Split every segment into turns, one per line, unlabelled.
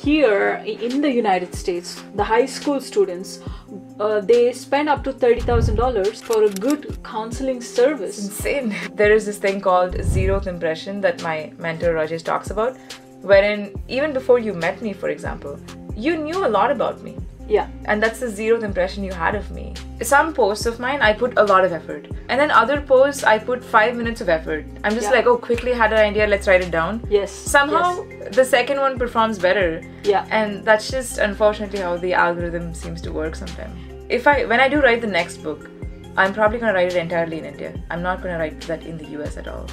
here in the United States, the high school students, they spend up to $30,000 for a good counseling service.
Insane. There is this thing called zeroth impression that my mentor Rajesh talks about, wherein even before you met me, for example, you knew a lot about me.
Yeah.
And that's the zeroth impression you had of me. Some posts of mine, I put a lot of effort. And then other posts, I put 5 minutes of effort. I'm just like, oh, quickly had an idea, let's write it down.
Yes.
Somehow, the second one performs better.
Yeah.
And that's just, unfortunately, how the algorithm seems to work sometimes. When I do write the next book, I'm probably going to write it entirely in India. I'm not going to write that in the US at all.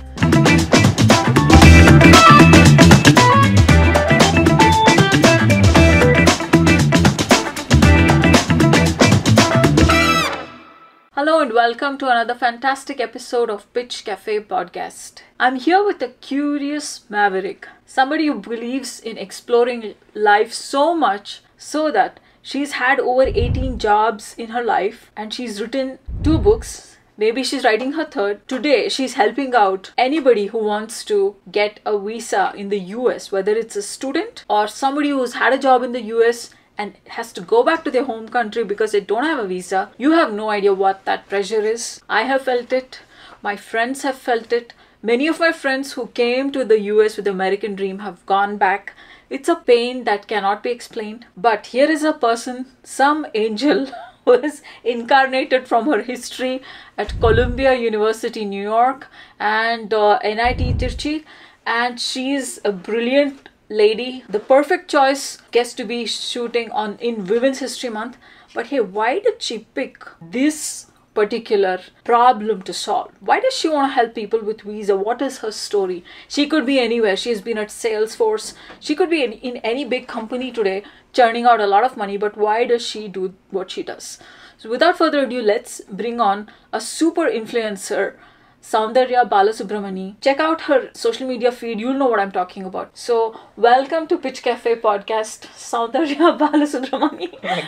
Hello and welcome to another fantastic episode of Pitch Cafe podcast. I'm here with a curious maverick, somebody who believes in exploring life so much so that she's had over 18 jobs in her life and she's written 2 books. Maybe she's writing her 3rd. Today, she's helping out anybody who wants to get a visa in the US, whether it's a student or somebody who's had a job in the US and has to go back to their home country because they don't have a visa. You have no idea what that pressure is. I have felt it. My friends have felt it. Many of my friends who came to the US with the American dream have gone back. It's a pain that cannot be explained. But here is a person, some angel, who is incarnated from her history at Columbia University, New York, and NIT Tirchi. And she's a brilliant lady, the perfect choice gets to be shooting in Women's History Month. But hey, why did she pick this particular problem to solve? Why does she want to help people with visa? What is her story? She could be anywhere. She's been at Salesforce. She could be in any big company today, churning out a lot of money. But why does she do what she does? So without further ado, let's bring on a super influencer, Soundarya Balasubramani. Check out her social media feed. You'll know what I'm talking about. So, welcome to Pitch Cafe podcast, Soundarya Balasubramani.
Oh my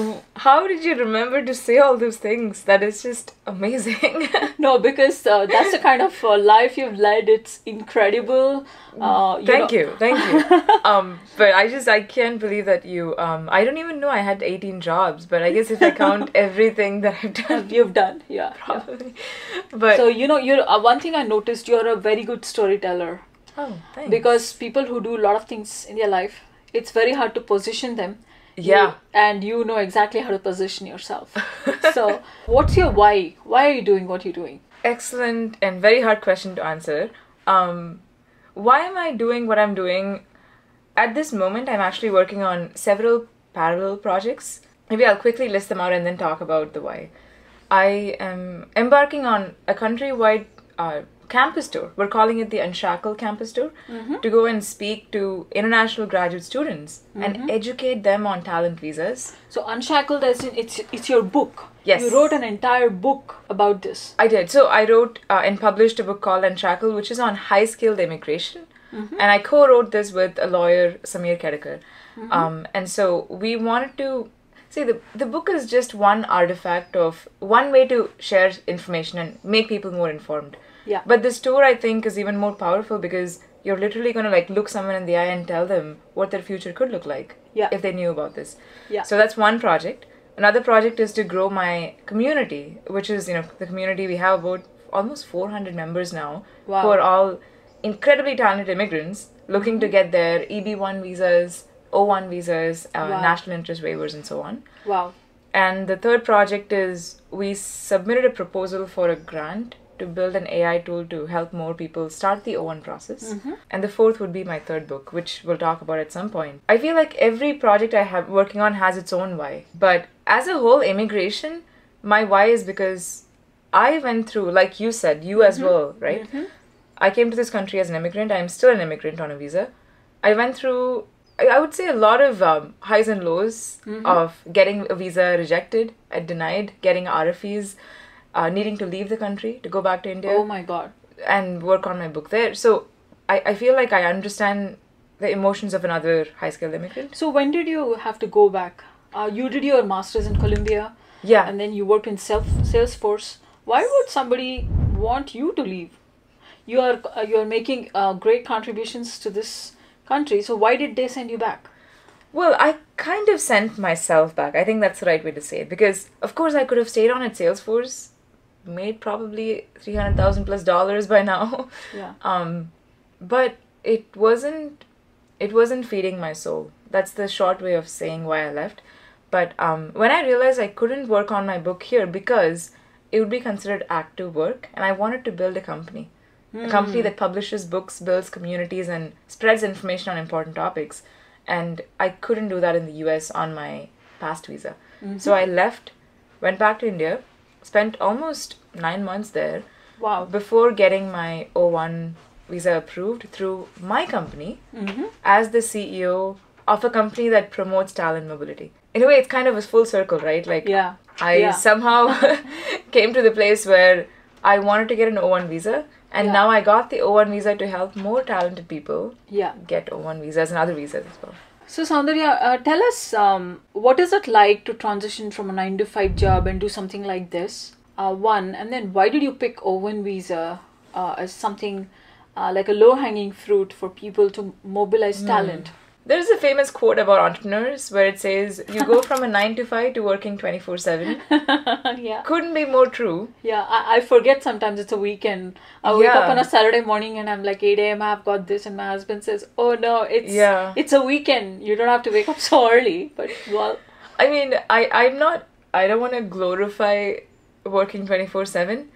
gosh. How did you remember to say all those things? That is just amazing.
No, because that's the kind of life you've led. It's incredible.
Thank you. But I can't believe that you, I don't even know I had 18 jobs, but I guess if I count everything that I've done.
You've done, yeah.
Probably. But
so, you're one thing I noticed, you're a very good storyteller.
Oh, thanks.
Because people who do a lot of things in their life, it's very hard to position them.
Yeah.
And you know exactly how to position yourself. So, what's your why? Why are you doing what you're doing?
Excellent and very hard question to answer. Why am I doing what I'm doing? At this moment, I'm actually working on several parallel projects. Maybe I'll quickly list them out and then talk about the why. I am embarking on a countrywide campus tour. We're calling it the Unshackled campus tour, to go and speak to international graduate students and educate them on talent visas.
So Unshackled, as in it's your book.
Yes.
You wrote an entire book about this.
I did. So I wrote and published a book called Unshackled, which is on high-skilled immigration. And I co-wrote this with a lawyer, Samir Kedekar. And so we wanted to... See, the book is just one artifact of one way to share information and make people more informed.
Yeah.
But this tour, I think, is even more powerful because you're literally going to look someone in the eye and tell them what their future could look like if they knew about this.
Yeah.
So that's one project. Another project is to grow my community, which is, the community. We have about almost 400 members now who are all incredibly talented immigrants looking to get their EB1 visas, O1 visas, national interest waivers, and so on.
Wow.
And the third project is we submitted a proposal for a grant to build an AI tool to help more people start the O1 process. And the fourth would be my 3rd book, which we'll talk about at some point. I feel like every project I have working on has its own why. But as a whole, immigration, my why is because I went through, like you said, you as well, right? I came to this country as an immigrant. I'm still an immigrant on a visa. I went through... I would say a lot of highs and lows of getting a visa rejected, denied, getting RFEs, needing to leave the country to go back to India.
Oh my God.
And work on my book there. So I feel like I understand the emotions of another high-skilled immigrant.
So when did you have to go back? You did your master's in Columbia.
Yeah.
And then you worked in Salesforce. Why would somebody want you to leave? You are making great contributions to this country. So why did they send you back?
Well, I kind of sent myself back. I think that's the right way to say it. Because, of course, I could have stayed on at Salesforce, made probably $300,000 plus by now.
Yeah.
But it wasn't feeding my soul. That's the short way of saying why I left. But when I realized I couldn't work on my book here because it would be considered active work, and I wanted to build a company. A company that publishes books, builds communities, and spreads information on important topics. And I couldn't do that in the US on my past visa. So I left, went back to India, spent almost 9 months there.
Wow.
Before getting my O1 visa approved through my company as the CEO of a company that promotes talent mobility. In a way, it's kind of a full circle, right? Like,
Yeah.
I somehow came to the place where I wanted to get an O1 visa, and now I got the O1 visa to help more talented people get O1 visas and other visas as well.
So, Soundarya, tell us, what is it like to transition from a 9-to-5 job and do something like this? One, and then why did you pick O1 visa as something like a low-hanging fruit for people to mobilize talent?
There's a famous quote about entrepreneurs where it says, you go from a 9-to-5 to working 24/7.
Yeah.
Couldn't be more true.
Yeah, I forget sometimes it's a weekend. I wake up on a Saturday morning and I'm like 8 a.m. I've got this, and my husband says, "Oh no, it's a weekend. You don't have to wake up so early." But well,
I mean, I don't want to glorify working 24/7,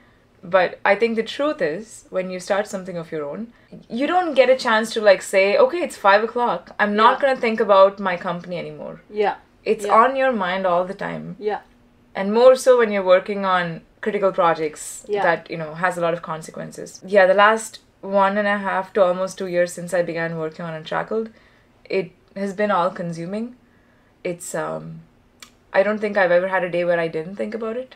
but I think the truth is when you start something of your own, you don't get a chance to like say, okay, it's 5 o'clock. I'm not going to think about my company anymore.
Yeah.
It's on your mind all the time.
Yeah.
And more so when you're working on critical projects that, has a lot of consequences. Yeah, the last 1.5 to almost 2 years since I began working on Unshackled, it has been all consuming. It's, I don't think I've ever had a day where I didn't think about it.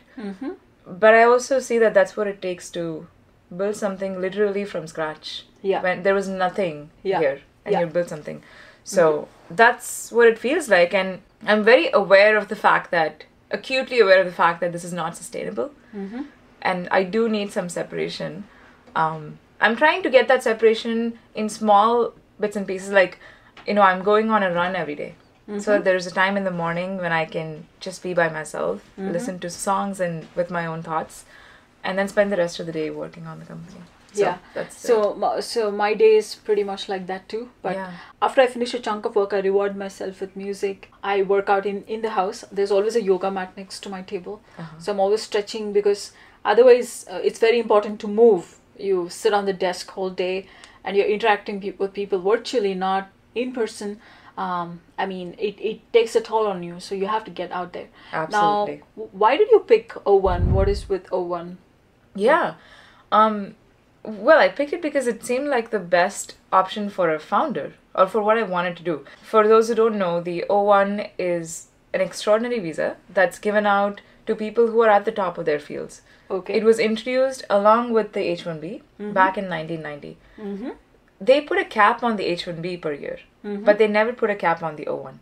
But I also see that that's what it takes to build something literally from scratch.
Yeah.
When there was nothing here and you build something. So that's what it feels like. And I'm very aware of the fact that, acutely aware of the fact that this is not sustainable. And I do need some separation. I'm trying to get that separation in small bits and pieces. Like, I'm going on a run every day. So that there's a time in the morning when I can just be by myself, listen to songs and with my own thoughts, and then spend the rest of the day working on the company. So
so my day is pretty much like that too. But after I finish a chunk of work, I reward myself with music. I work out in the house. There's always a yoga mat next to my table. So I'm always stretching because otherwise it's very important to move. You sit on the desk all day and you're interacting with people virtually, not in person. I mean, it takes a toll on you, so you have to get out there.
Absolutely.
Now, why did you pick O1? What is with O1?
Yeah. Well, I picked it because it seemed like the best option for a founder, or for what I wanted to do. For those who don't know, the O1 is an extraordinary visa that's given out to people who are at the top of their fields.
Okay.
It was introduced along with the H1B back in 1990. They put a cap on the H1B per year, but they never put a cap on the O1.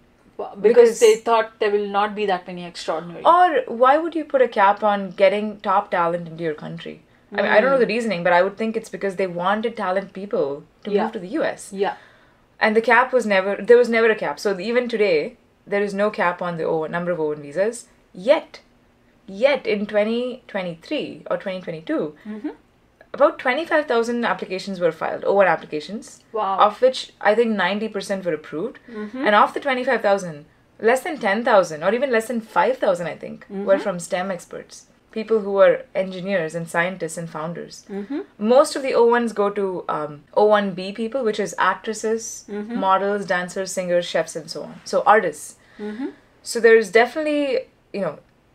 Because they thought there will not be that many extraordinary.
Or why would you put a cap on getting top talent into your country? I mean, I don't know the reasoning, but I would think it's because they wanted talent people to move to the US.
Yeah.
And the cap was there was never a cap. So even today, there is no cap on the number of O1 visas. Yet in 2023 or 2022, about 25,000 applications were filed, O1 applications.
Wow.
Of which I think 90% were approved. And of the 25,000, less than 10,000 or even less than 5,000, I think, were from STEM experts. People who are engineers and scientists and founders. Most of the O1s go to O1B people, which is actresses, models, dancers, singers, chefs, and so on. So artists. So there's definitely,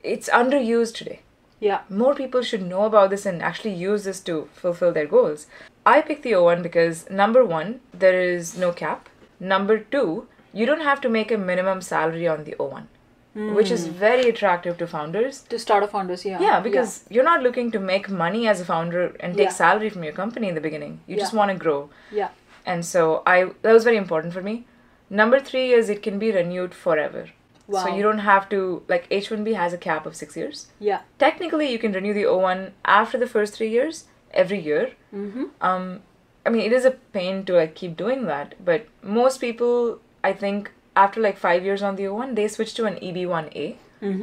it's underused today.
Yeah.
More people should know about this and actually use this to fulfill their goals. I picked the O1 because, number one, there is no cap. Number two, you don't have to make a minimum salary on the O1. Which is very attractive to founders.
To start founders, yeah.
Yeah, because you're not looking to make money as a founder and take salary from your company in the beginning. You just want to grow.
Yeah.
And so that was very important for me. Number three is it can be renewed forever.
Wow.
So you don't have to, like H1B has a cap of 6 years.
Yeah.
Technically, you can renew the O1 after the first 3 years, every year. I mean, it is a pain to like keep doing that, but most people, I think, after like 5 years on the O1, they switch to an EB1A,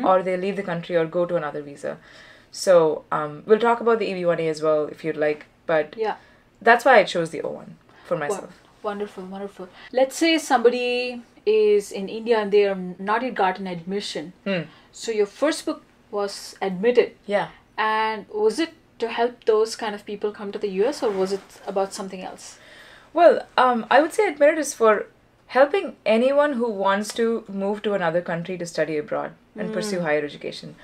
or they leave the country or go to another visa. So we'll talk about the EB1A as well if you'd like, but
Yeah.
that's why I chose the O1 for myself.
Wonderful, wonderful. Let's say somebody is in India and they are not yet gotten admission. So your first book was admitted.
Yeah.
And was it to help those kind of people come to the US, or was it about something else?
Well, I would say admitted is for helping anyone who wants to move to another country to study abroad and pursue higher education.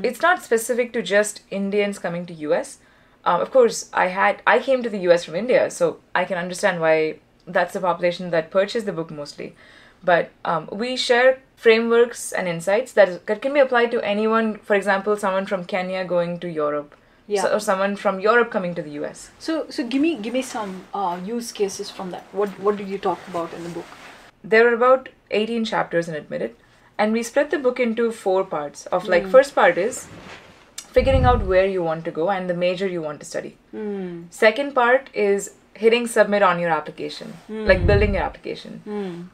It's not specific to just Indians coming to US. Of course, I came to the US from India, so I can understand why that's the population that purchased the book mostly. But we share frameworks and insights that can be applied to anyone. For example, someone from Kenya going to Europe, or someone from Europe coming to the US.
So give me some use cases from that. What did you talk about in the book?
There are about 18 chapters in Admitted, and we split the book into 4 parts. Of like, first part is figuring out where you want to go and the major you want to study. Second part is hitting submit on your application, like building your application.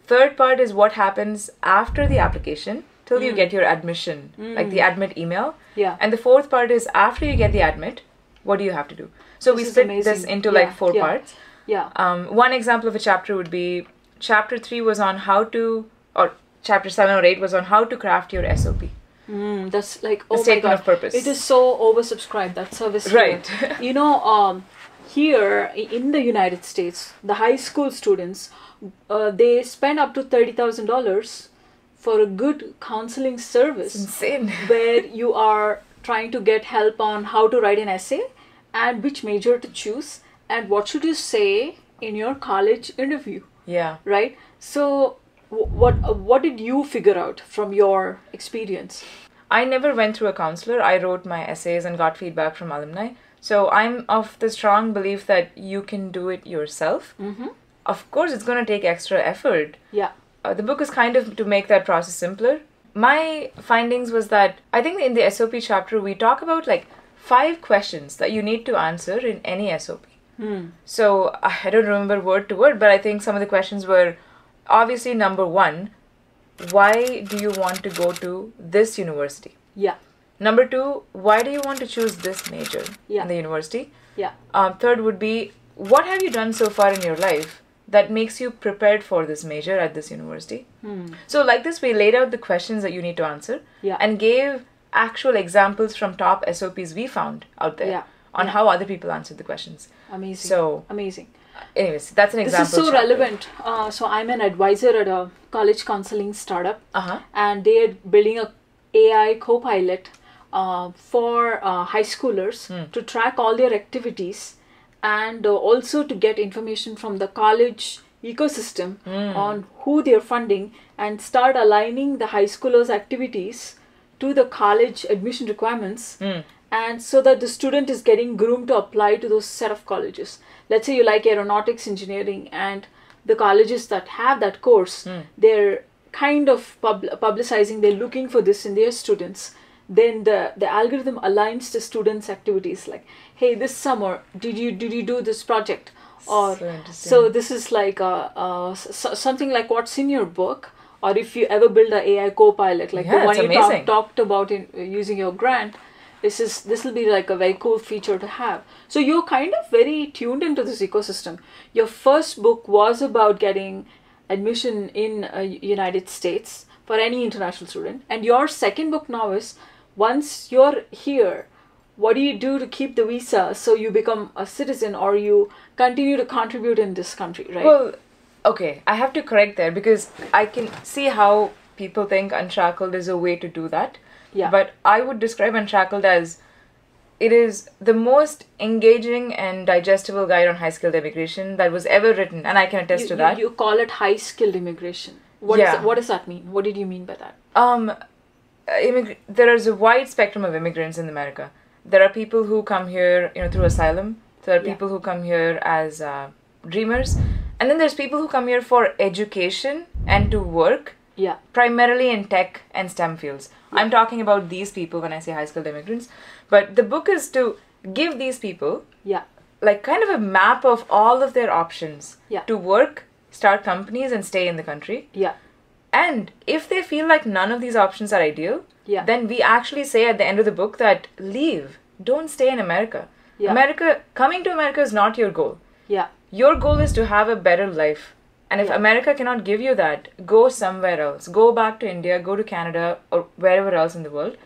Third part is what happens after the application till you get your admission, like the admit email.
Yeah.
And the fourth part is after you get the admit, what do you have to do? So we split this into like 4 parts.
Yeah.
One example of a chapter would be chapter 3 was on how to, or chapter 7 or 8 was on how to craft your SOP.
That's like,
the statement of purpose.
It is so oversubscribed, that service.
Right.
You know, here in the United States, the high school students, they spend up to $30,000 for a good counseling service.
It's insane.
Where you are trying to get help on how to write an essay and which major to choose and what should you say in your college interview.
Yeah.
Right? So what did you figure out from your experience?
I never went through a counselor. I wrote my essays and got feedback from alumni. So I'm of the strong belief that you can do it yourself. Of course, it's going to take extra effort.
Yeah.
The book is kind of to make that process simpler. My findings was that I think in the SOP chapter, we talk about like 5 questions that you need to answer in any SOP. So I don't remember word to word, but I think some of the questions were obviously number 1, why do you want to go to this university?
Yeah.
Number 2, why do you want to choose this major in the university?
Yeah.
Third would be, what have you done so far in your life that makes you prepared for this major at this university? So like this, we laid out the questions that you need to answer and gave actual examples from top SOPs we found out there on how other people answered the questions.
Amazing.
So
amazing.
Anyways, that's an example.
This is so relevant. So I'm an advisor at a college counseling startup, and they are building a AI co-pilot for high schoolers to track all their activities and also to get information from the college ecosystem on who they're funding and start aligning the high schoolers' activities to the college admission requirements, and so that the student is getting groomed to apply to those set of colleges. Let's say you like aeronautics engineering, and the colleges that have that course, they're kind of publicizing, they're looking for this in their students. Then the algorithm aligns the students' activities, like, hey, this summer did you do this project? Or so this is like something like what's in your book, or if you ever build an AI co-pilot, like the one you talked about in using your grant. This will be like a very cool feature to have. So you're kind of very tuned into this ecosystem. Your first book was about getting admission in United States for any international student, and your second book now is, once you're here, what do you do to keep the visa so you become a citizen or you continue to contribute in this country, right?
Well, okay, I have to correct there because I can see how people think Unshackled is a way to do that.
Yeah.
But I would describe Unshackled as it is the most engaging and digestible guide on high-skilled immigration that was ever written, and I can attest to that.
You call it high-skilled immigration. What does that mean? What did you mean by that?
There is a wide spectrum of immigrants in America. There are people who come here, through asylum. There are people who come here as dreamers, and then there's people who come here for education and to work.
Yeah.
Primarily in tech and STEM fields. Yeah. I'm talking about these people when I say high-skilled immigrants. But the book is to give these people like kind of a map of all of their options
Yeah.
to work, start companies, and stay in the country.
Yeah.
And if they feel like none of these options are ideal,
Yeah.
then we actually say at the end of the book that leave. Don't stay in America.
Yeah.
Coming to America is not your goal.
Yeah.
Your goal is to have a better life. And if
Yeah.
America cannot give you that, go somewhere else. Go back to India, go to Canada, or wherever else in the world.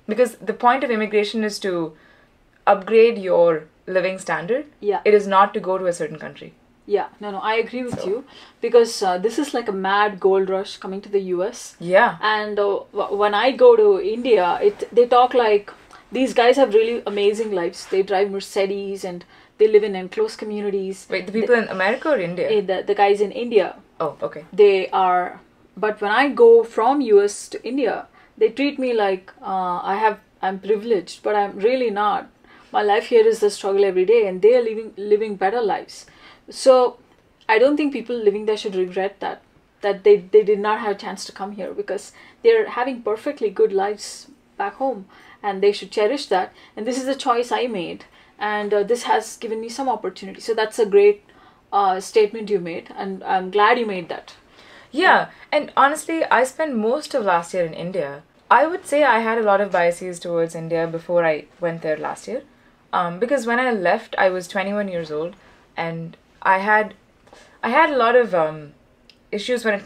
Because the point of immigration is to upgrade your living standard.
Yeah.
It is not to go to a certain country.
Yeah. No, I agree with
So-
you, because this is like a mad gold rush coming to the US.
Yeah.
And when I go to India, they talk like these guys have really amazing lives. They drive Mercedes and they live in enclosed communities.
Wait, the people in America or India?
The guys in India,
Oh, okay.
they are. But when I go from US to India, they treat me like I'm privileged, but I'm really not. My life here is the struggle every day, and they are living better lives. So I don't think people living there should regret that they did not have a chance to come here, because they're having perfectly good lives back home, and they should cherish that. And this is a choice I made, and this has given me some opportunity. So that's a great statement you made, and I'm glad you made that.
Yeah, and honestly, I spent most of last year in India. I would say I had a lot of biases towards India before I went there last year. Because when I left, I was 21 years old, and I had a lot of issues when it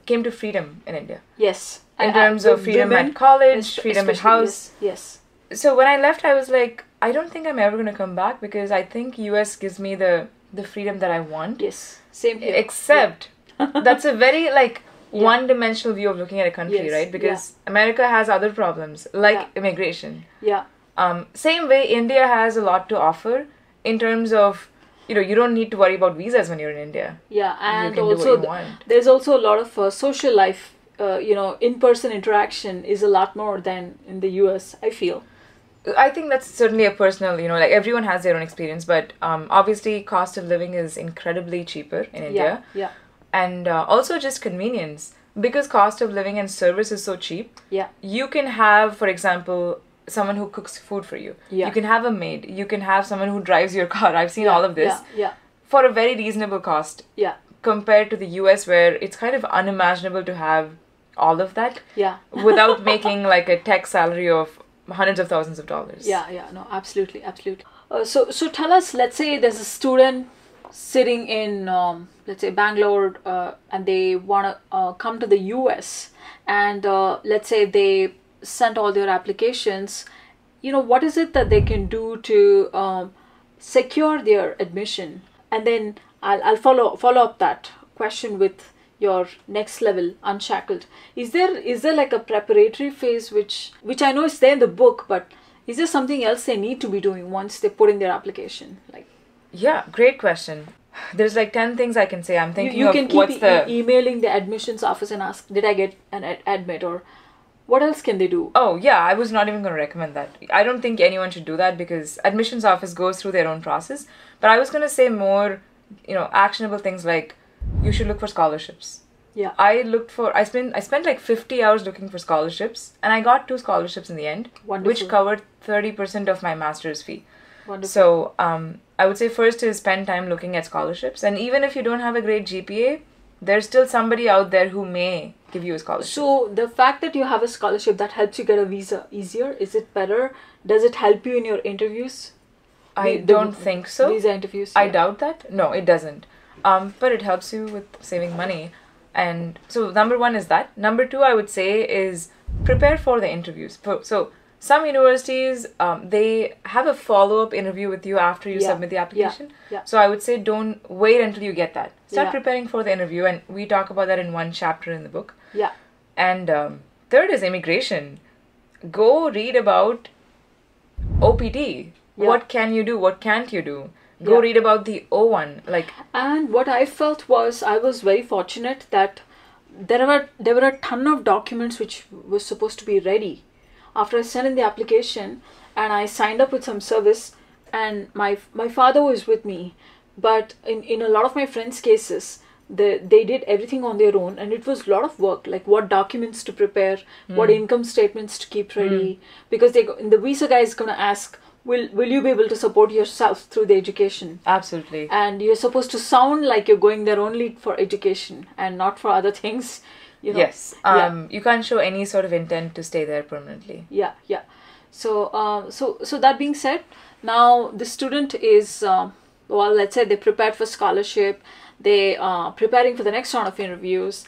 came to freedom in India.
Yes.
In terms of freedom
women,
at college, freedom at
especially,
house.
Yes.
So when I left, I was like, I don't think I'm ever going to come back, because I think US gives me the freedom that I want.
Yes. Same here.
Except that's a very like one-dimensional view of looking at a country,
Yes,
right? Because America has other problems like
Yeah.
immigration.
Yeah.
Same way, India has a lot to offer in terms of, you don't need to worry about visas when you're in India.
Yeah, and
can do what
also
you want.
there's also a lot of social life. In-person interaction is a lot more than in the US, I feel.
I think that's certainly a personal, like everyone has their own experience, but obviously cost of living is incredibly cheaper in India.
Yeah.
And also just convenience. Because cost of living and service is so cheap,
Yeah.
you can have, for example, someone who cooks food for you.
Yeah.
You can have a maid. You can have someone who drives your car. I've seen all of this.
Yeah.
For a very reasonable cost.
Yeah.
Compared to the US, where it's kind of unimaginable to have all of that.
Yeah.
Without making like a tech salary of hundreds of thousands of dollars.
Yeah. No, absolutely. So tell us, let's say there's a student sitting in, let's say Bangalore, and they want to come to the US, and let's say they sent all their applications. What is it that they can do to secure their admission? And then I'll follow up that question with your next level, Unshackled. Is there like a preparatory phase which I know is there in the book, but is there something else they need to be doing once they put in their application? Like,
yeah, great question. There's like 10 things I can say. I'm thinking
you
of
can keep
what's the...
emailing the admissions office and ask, did I get an admit, or what else can they do?
Oh, yeah, I was not even going to recommend that. I don't think anyone should do that because admissions office goes through their own process. But I was going to say more, actionable things like you should look for scholarships.
Yeah.
I spent like 50 hours looking for scholarships, and I got 2 scholarships in the end,
Wonderful.
which covered 30% of my master's fee.
Wonderful.
So I would say first is spend time looking at scholarships. And even if you don't have a great GPA, there's still somebody out there who may give you a scholarship.
So the fact that you have a scholarship, that helps you get a visa easier? Is it better? Does it help you in your interviews?
I don't think so.
Visa interviews?
I
yeah.
doubt that. No, it doesn't. But it helps you with saving money. And so number 1 is that. Number 2, I would say, is prepare for the interviews. So some universities, they have a follow-up interview with you after you submit the application.
Yeah.
So I would say don't wait until you get that. Start
Yeah.
preparing for the interview. And we talk about that in one chapter in the book.
Yeah.
And third is immigration. Go read about OPT.
Yeah.
What can you do? What can't you do? Go
Yeah.
read about the O1.
And what I felt was, I was very fortunate that there were a ton of documents which were supposed to be ready after I sent in the application, and I signed up with some service, and my father was with me. But in a lot of my friends' cases, they did everything on their own, and it was a lot of work, like what documents to prepare, what income statements to keep ready, because the visa guy is going to ask, will you be able to support yourself through the education?
Absolutely.
And you're supposed to sound like you're going there only for education and not for other things.
Yes. You can't show any sort of intent to stay there permanently.
Yeah. So that being said, now the student is let's say they prepared for scholarship, they are preparing for the next round of interviews.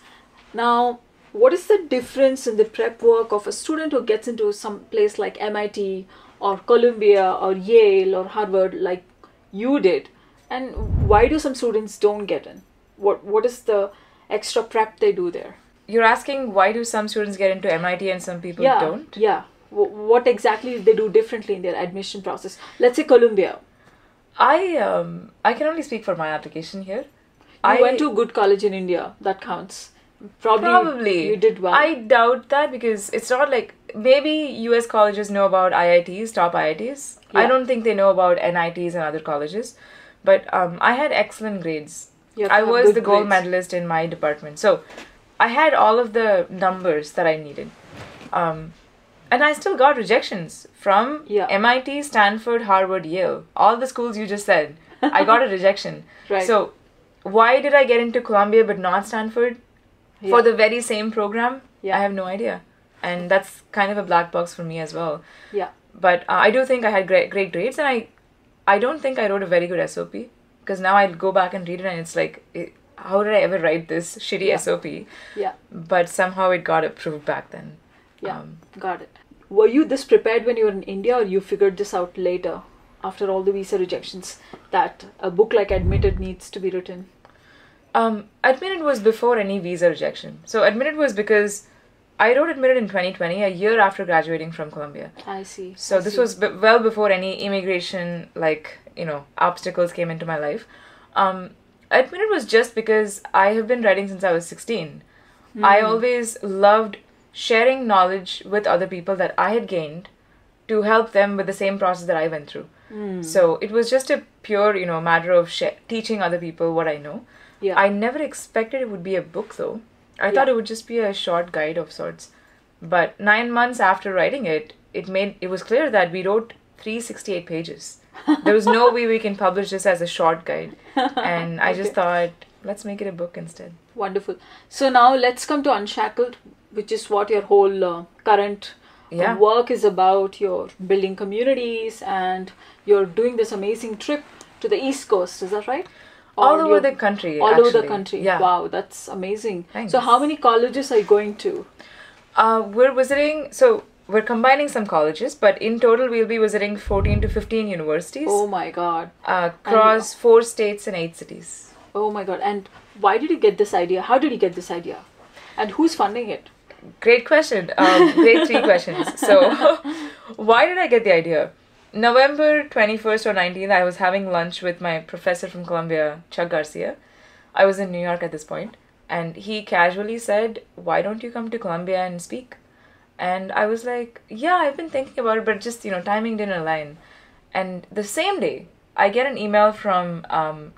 Now, what is the difference in the prep work of a student who gets into some place like MIT or Columbia or Yale or Harvard like you did, and why do some students don't get in? What is the extra prep they do there?
You're asking why do some students get into MIT and some people don't?
Yeah. What exactly they do differently in their admission process? Let's say Columbia.
I can only speak for my application here.
You went to a good college in India. That counts. Probably you did well.
I doubt that because it's not like maybe US colleges know about IITs, top IITs. Yeah. I don't think they know about NITs and other colleges. But I had excellent grades. I was the gold medalist in my department. So I had all of the numbers that I needed. And I still got rejections from MIT, Stanford, Harvard, Yale. All the schools you just said. I got a rejection.
Right.
So why did I get into Columbia but not Stanford? For the very same program? I have no idea. And that's kind of a black box for me as well.
Yeah.
But I do think I had great grades, and I don't think I wrote a very good SOP. Because now I go back and read it and it's like, how did I ever write this shitty SOP?
Yeah.
But somehow it got approved back then.
Yeah, got it. Were you this prepared when you were in India, or you figured this out later, after all the visa rejections, that a book like Admitted needs to be written?
Admitted was before any visa rejection. So Admitted was because I wrote Admitted in 2020, a year after graduating from Columbia.
I see.
So this was well before any immigration, obstacles came into my life. Admitted was just because I have been writing since I was 16. I always loved sharing knowledge with other people that I had gained to help them with the same process that I went through. So it was just a pure, matter of teaching other people what I know.
Yeah.
I never expected it would be a book though. I thought it would just be a short guide of sorts. But 9 months after writing it, it was clear that we wrote 368 pages. There was no way we can publish this as a short guide. And I just thought, let's make it a book instead.
Wonderful. So now let's come to Unshackled, which is what your whole current work is about. You're building communities and you're doing this amazing trip to the East Coast. Is that right?
All over the country.
Over the country.
Yeah.
Wow, that's amazing.
Thanks.
So how many colleges are you going to?
We're visiting, so we're combining some colleges, but in total we'll be visiting 14 to 15 universities.
Oh my God.
Across 4 states and 8 cities.
Oh my God. And why did you get this idea? How did you get this idea? And who's funding it?
Great question. Great 3 questions. So, why did I get the idea? November 21st or 19th, I was having lunch with my professor from Columbia, Chuck Garcia. I was in New York at this point, and he casually said, why don't you come to Columbia and speak? And I was like, yeah, I've been thinking about it, but just, timing didn't align. And the same day, I get an email from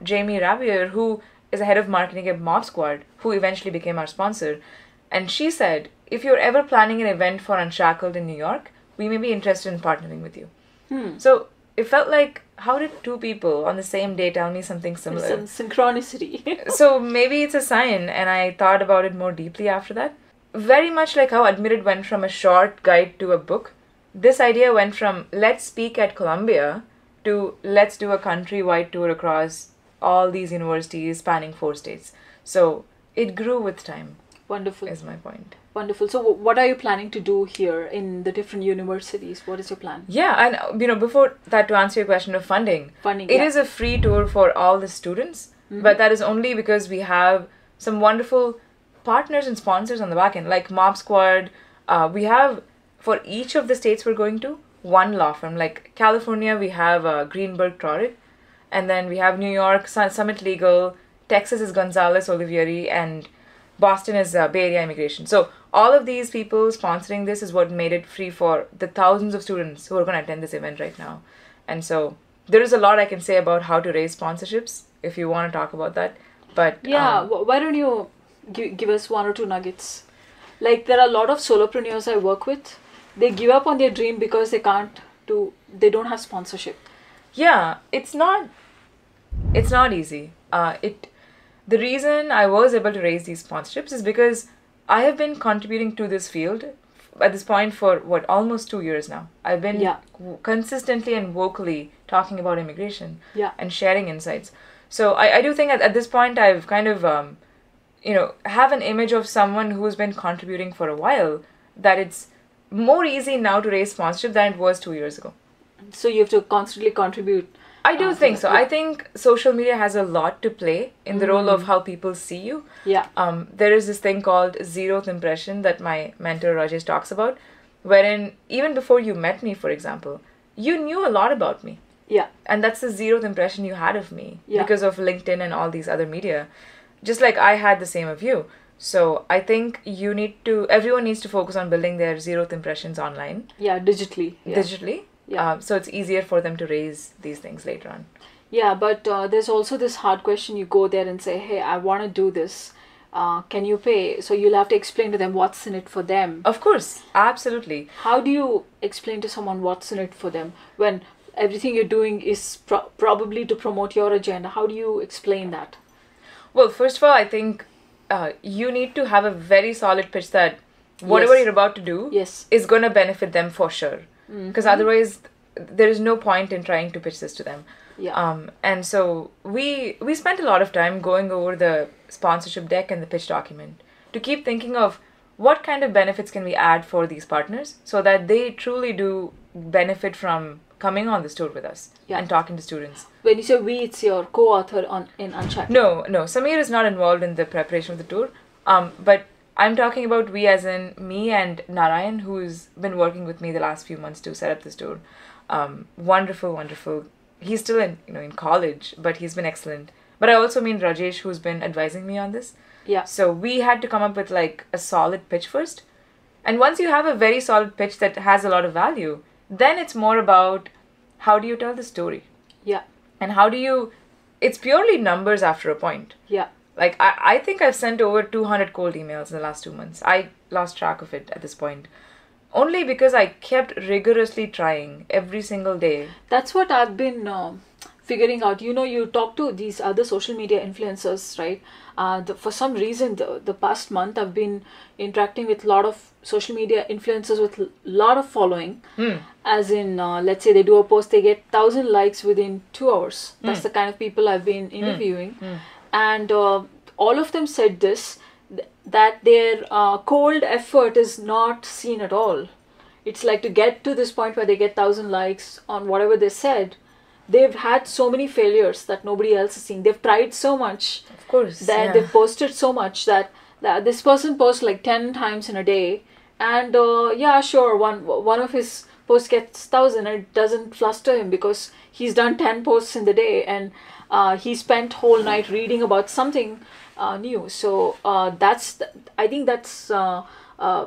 Jamie Ravier, who is the head of marketing at Mob Squad, who eventually became our sponsor. And she said, if you're ever planning an event for Unshackled in New York, we may be interested in partnering with you. So it felt like, how did 2 people on the same day tell me something similar?
Some synchronicity.
So maybe it's a sign, and I thought about it more deeply after that. Very much like how Admitted went from a short guide to a book, this idea went from let's speak at Columbia to let's do a countrywide tour across all these universities spanning 4 states. So it grew with time.
Wonderful.
Is my point.
Wonderful. So what are you planning to do here in the different universities? What is your plan?
Yeah, and before that, to answer your question of funding, it is a free tour for all the students, but that is only because we have some wonderful partners and sponsors on the back end, like Mob Squad. We have, for each of the states we're going to, one law firm. Like California, we have Greenberg Traurig, and then we have New York, Summit Legal, Texas is Gonzalez Olivieri, and Boston is Bay Area Immigration. So all of these people sponsoring this is what made it free for the thousands of students who are going to attend this event right now. And so there is a lot I can say about how to raise sponsorships, if you want to talk about that. But
why don't you give us 1 or 2 nuggets? Like, there are a lot of solopreneurs I work with. They give up on their dream because they can't they don't have sponsorship?
Yeah, it's not easy. The reason I was able to raise these sponsorships is because I have been contributing to this field at this point for almost 2 years now. I've been consistently and vocally talking about immigration and sharing insights. So I do think at this point I've kind of have an image of someone who's been contributing for a while, that it's more easy now to raise sponsorship than it was 2 years ago.
So you have to constantly contribute.
I do think so. I think social media has a lot to play in the role of how people see you.
Yeah.
There is this thing called zeroth impression that my mentor Rajesh talks about, wherein even before you met me, for example, you knew a lot about me.
Yeah.
And that's the zeroth impression you had of me because of LinkedIn and all these other media. Just like I had the same of you. So I think everyone needs to focus on building their zeroth impressions online.
Yeah, digitally.
Yeah. Digitally. Yeah. So it's easier for them to raise these things later on.
Yeah, but there's also this hard question. You go there and say, hey, I want to do this. Can you pay? So you'll have to explain to them what's in it for them.
Of course. Absolutely.
How do you explain to someone what's in it for them when everything you're doing is probably to promote your agenda? How do you explain that?
Well, first of all, I think you need to have a very solid pitch that whatever you're about to do is going to benefit them for sure. Because otherwise, there is no point in trying to pitch this to them.
Yeah.
And so we spent a lot of time going over the sponsorship deck and the pitch document to keep thinking of what kind of benefits can we add for these partners so that they truly do benefit from coming on this tour with us and talking to students.
When you say we, it's your co-author in Unshackled.
No. Samir is not involved in the preparation of the tour. But I'm talking about we as in me and Narayan, who's been working with me the last few months to set up this tour. Wonderful. He's still in college, but he's been excellent. But I also mean Rajesh, who's been advising me on this.
Yeah.
So we had to come up with like a solid pitch first. And once you have a very solid pitch that has a lot of value, then it's more about how do you tell the story?
Yeah.
And it's purely numbers after a point.
Yeah.
Like, I think I've sent over 200 cold emails in the last 2 months. I lost track of it at this point. Only because I kept rigorously trying every single day.
That's what I've been figuring out. You talk to these other social media influencers, right? For some reason, the past month, I've been interacting with a lot of social media influencers with a lot of following. As in, let's say they do a post, they get 1,000 likes within 2 hours. That's the kind of people I've been interviewing. And all of them said this, that their cold effort is not seen at all. It's like to get to this point where they get 1,000 likes on whatever they said, they've had so many failures that nobody else is seeing. They've tried so much.
Of course.
That they've posted so much that this person posts like 10 times in a day. And sure, one of his posts gets 1,000 and it doesn't fluster him because he's done 10 posts in the day and he spent whole night reading about something new. So I think that's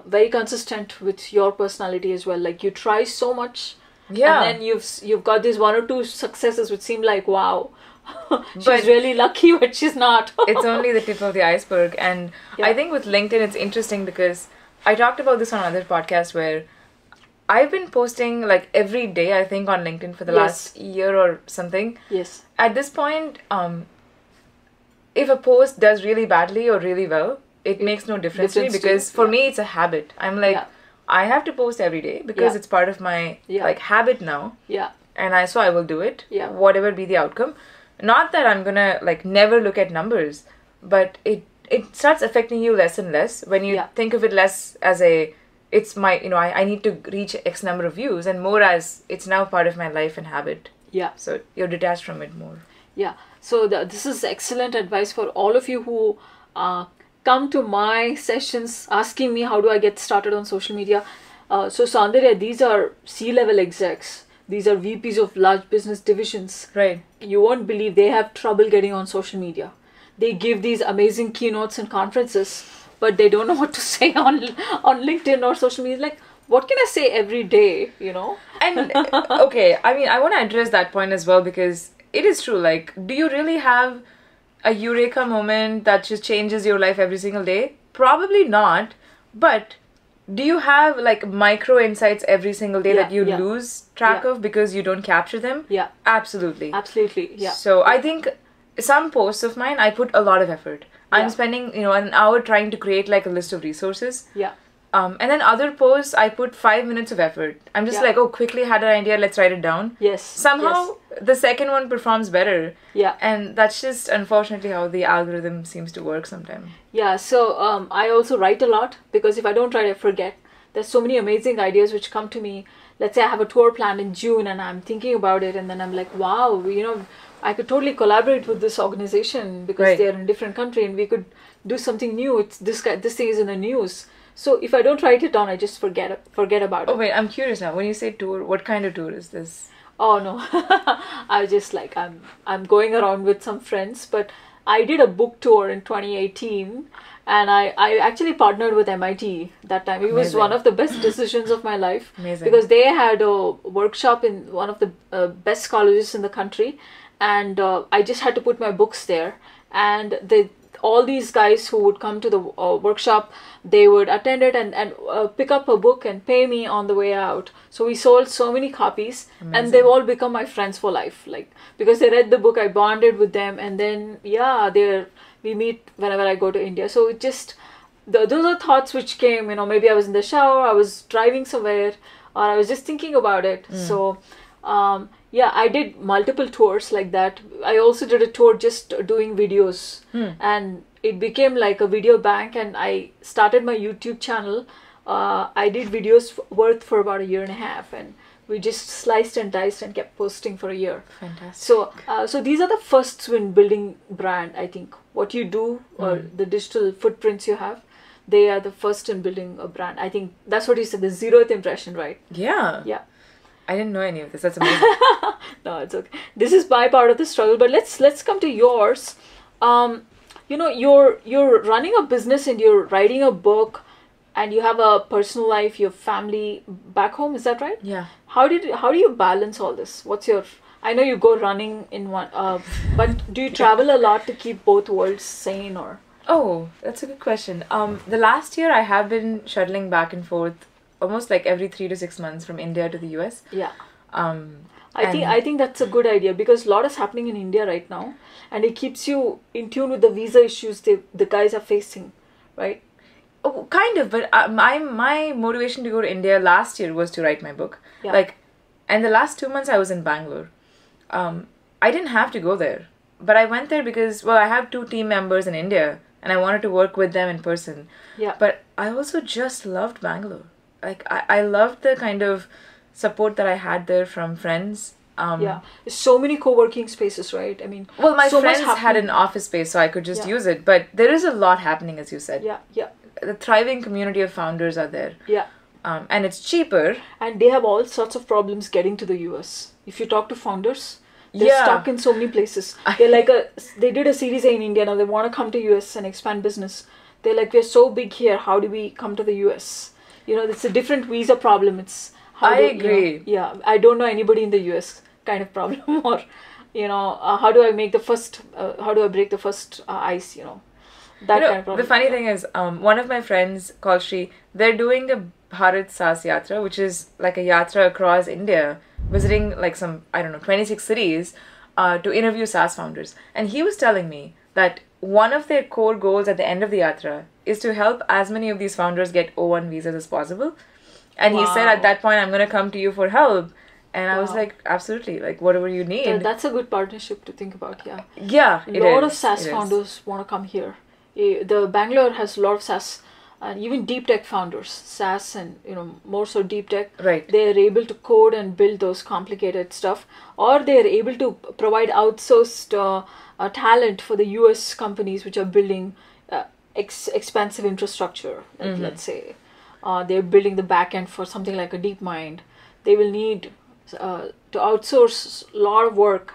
very consistent with your personality as well. Like you try so much, and then you've got these 1 or 2 successes which seem like wow, she's really lucky, but she's not.
It's only the tip of the iceberg. And I think with LinkedIn it's interesting because I talked about this on another podcast where I've been posting like every day, I think, on LinkedIn for the last year or something.
Yes.
At this point, if a post does really badly or really well, it makes no difference to me because for me it's a habit. I'm like, I have to post every day because it's part of my like habit now.
Yeah.
And I will do it.
Yeah.
Whatever be the outcome. Not that I'm gonna like never look at numbers, but it starts affecting you less and less when you think of it less as it's my, I need to reach X number of views and more as it's now part of my life and habit.
Yeah.
So you're detached from it more.
Yeah. So this is excellent advice for all of you who come to my sessions asking me how do I get started on social media. So Soundarya, these are C-level execs. These are VPs of large business divisions.
Right.
You won't believe they have trouble getting on social media. They give these amazing keynotes and conferences, but they don't know what to say on LinkedIn or social media. Like, what can I say every day,
And, okay, I mean, I want to address that point as well because it is true. Like, do you really have a eureka moment that just changes your life every single day? Probably not. But Do you have like micro insights every single day that you
yeah.
lose track
Yeah.
of because you don't capture them?
Yeah.
Absolutely.
Absolutely. Yeah.
So I think some posts of mine, I put a lot of effort. I'm
Yeah.
spending, an hour trying to create like a list of resources.
Yeah.
And then other posts, I put 5 minutes of effort. I'm just
Yeah.
like, oh, quickly had an idea, let's write it down.
Yes.
Somehow the second one performs better.
Yeah.
And that's just unfortunately how the algorithm seems to work sometimes.
Yeah. So I also write a lot because if I don't write, I forget. There's so many amazing ideas which come to me. Let's say I have a tour planned in June and I'm thinking about it, and then I'm like, wow, I could totally collaborate with this organization because
Right.
they're in a different country and we could do something new. It's this thing is in the news. So if I don't write it down, I just forget about it.
Oh wait, I'm curious now. When you say tour, what kind of tour is this?
Oh no, I just like I'm going around with some friends, but I did a book tour in 2018, and I actually partnered with MIT that time. It was
Amazing.
one of the best decisions of my life.
Amazing.
Because they had a workshop in one of the best colleges in the country, and I just had to put my books there, and all these guys who would come to the workshop, they would attend it and pick up a book and pay me on the way out. So we sold so many copies.
Amazing.
And they've all become my friends for life. Like, because they read the book, I bonded with them, and then we meet whenever I go to India. So it just those are thoughts which came. Maybe I was in the shower, I was driving somewhere, or I was just thinking about it. So I did multiple tours like that. I also did a tour just doing videos, and it became like a video bank, and I started my YouTube channel. I did videos worth for about 1.5 years, and we just sliced and diced and kept posting for a year.
Fantastic.
So these are the firsts in building brand. I think what you do or the digital footprints you have, they are the first in building a brand. I think that's what you said, the 0th impression, right?
Yeah.
Yeah.
I didn't know any of this. That's amazing.
No, it's okay. This is my part of the struggle, but let's come to yours. You're running a business and you're writing a book, and you have a personal life, your family back home. Is that right?
Yeah.
How do you balance all this? I know you go running in one, but do you travel a lot to keep both worlds sane, or?
Oh, that's a good question. The last year I have been shuttling back and forth almost like every 3 to 6 months from India to the US.
Yeah.
And-
I think that's a good idea because a lot is happening in India right now, and it keeps you in tune with the visa issues the guys are facing, right?
Oh, kind of, but my motivation to go to India last year was to write my book.
Yeah.
And the last 2 months I was in Bangalore. I didn't have to go there, but I went there because, I have 2 team members in India, and I wanted to work with them in person.
Yeah.
But I also just loved Bangalore. I loved the kind of support that I had there from friends.
There's so many co-working spaces, right? I mean,
My
so much
friends had
happening.
an office space, so I could just use it. But there is a lot happening, as you said.
Yeah.
The thriving community of founders are there.
Yeah.
And it's cheaper.
And they have all sorts of problems getting to the US. If you talk to founders, they're stuck in so many places. They're they did a Series A in India, now they want to come to US and expand business. They're like, we're so big here, how do we come to the US? It's a different visa problem. It's
I agree.
I don't know anybody in the US kind of problem, or how do I break the first ice, that kind of problem.
The funny thing is, one of my friends called Shri, they're doing a Bharat Saas Yatra, which is like a yatra across India, visiting like some, 26 cities to interview SaaS founders. And he was telling me that one of their core goals at the end of the yatra is to help as many of these founders get O1 visas as possible. And he said, at that point, I'm going to come to you for help. And I was like, absolutely, like whatever you need.
That's a good partnership to think about, yeah.
Yeah,
a lot of SaaS founders want to come here. The Bangalore has a lot of SaaS, and even deep tech founders, SaaS and more so deep tech.
Right.
They're able to code and build those complicated stuff, or they're able to provide outsourced talent for the US companies which are building expensive infrastructure. Like let's say they're building the back end for something like a DeepMind. They will need to outsource a lot of work.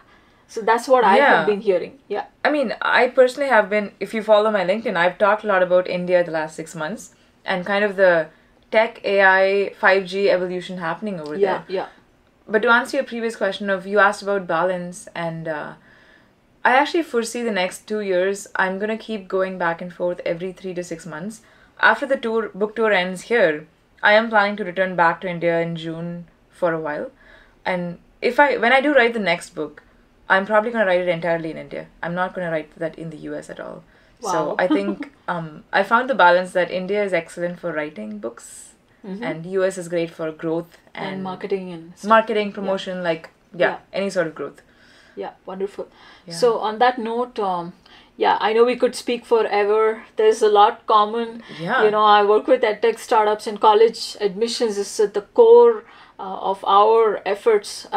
So that's what I have been hearing. Yeah.
I mean, I personally have been, if you follow my LinkedIn, I've talked a lot about India the last 6 months and kind of the tech, AI, 5G evolution happening over there.
Yeah.
But to answer your previous question you asked about balance, and I actually foresee the next 2 years, I'm going to keep going back and forth every 3 to 6 months. After the book tour ends here, I am planning to return back to India in June for a while. And when I do write the next book, I'm probably going to write it entirely in India. I'm not going to write that in the US at all.
Wow.
So I think I found the balance that India is excellent for writing books, and US is great for growth
and marketing and stuff.
marketing, promotion, any sort of growth.
Yeah, wonderful.
Yeah.
So on that note, I know we could speak forever. There's a lot common.
Yeah.
You know, I work with edtech startups, and college admissions is at the core of our efforts.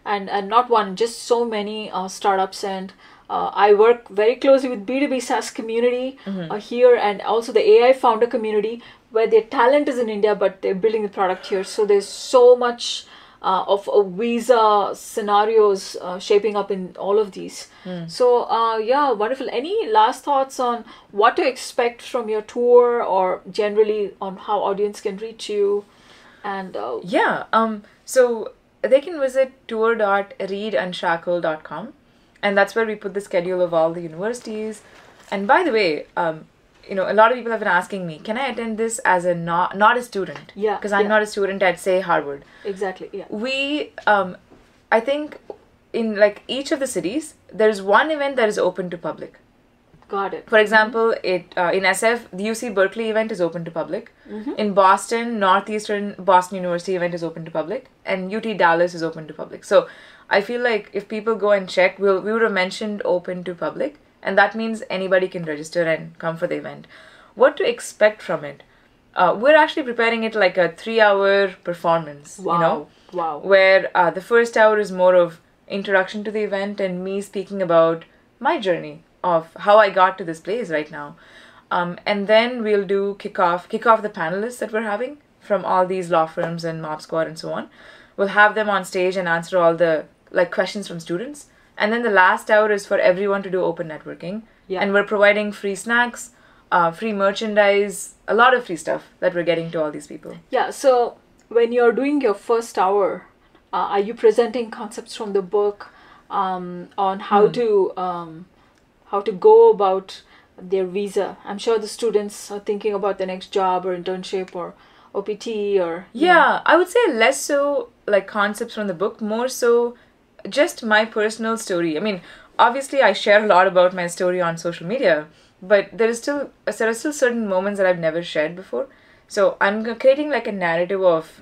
And not one, just so many startups. And I work very closely with B2B SaaS community here, and also the AI founder community, where their talent is in India, but they're building the product here. So there's so much of a visa scenarios shaping up in all of these. So wonderful. Any last thoughts on what to expect from your tour, or generally on how audience can reach you? And
so they can visit tour.readunshackled.com, and that's where we put the schedule of all the universities. And by the way, a lot of people have been asking me, can I attend this as a not a student?
Yeah.
Because I'm not a student at, say, Harvard.
Exactly, yeah.
We, I think in each of the cities, there's one event that is open to public.
Got it.
For example, in SF, the UC Berkeley event is open to public. In Boston, Northeastern Boston University event is open to public. And UT Dallas is open to public. So I feel like if people go and check, we would have mentioned open to public. And that means anybody can register and come for the event. What to expect from it? We're actually preparing it like a 3-hour performance.
Wow.
Where the first hour is more of introduction to the event and me speaking about my journey of how I got to this place right now. And then we'll do kick off the panelists that we're having from all these law firms and Mob Squad and so on. We'll have them on stage and answer all the questions from students. And then the last hour is for everyone to do open networking. Yeah. And we're providing free snacks, free merchandise, a lot of free stuff that we're getting to all these people.
Yeah, so when you're doing your first hour, are you presenting concepts from the book on how to go about their visa? I'm sure the students are thinking about the next job or internship or OPT or...
Yeah, I would say less so concepts from the book, more so just my personal story. I mean, obviously I share a lot about my story on social media, but there are still certain moments that I've never shared before. So I'm creating a narrative of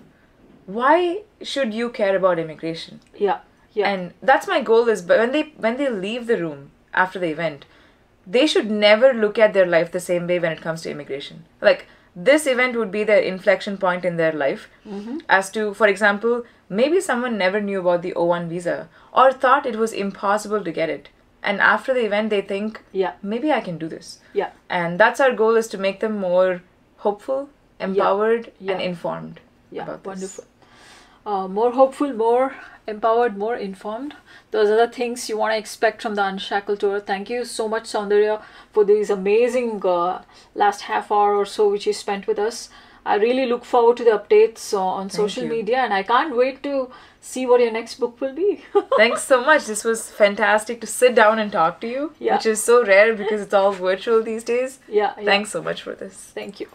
why should you care about immigration?
Yeah.
And that's my goal is, but when they leave the room after the event, they should never look at their life the same way when it comes to immigration. This event would be their inflection point in their life. As to, for example, maybe someone never knew about the O1 visa or thought it was impossible to get it. And after the event, they think, maybe I can do this.
Yeah.
And that's our goal, is to make them more hopeful, empowered, and informed about this.
Wonderful. More hopeful, more empowered, more informed. Those are the things you want to expect from the Unshackled tour. Thank you so much, Soundarya, for these amazing last half hour or so which you spent with us. I really look forward to the updates on social media, and I can't wait to see what your next book will be.
Thanks so much. This was fantastic to sit down and talk to you, which is so rare because it's all virtual these days.
Yeah.
Thanks so much for this.
Thank you.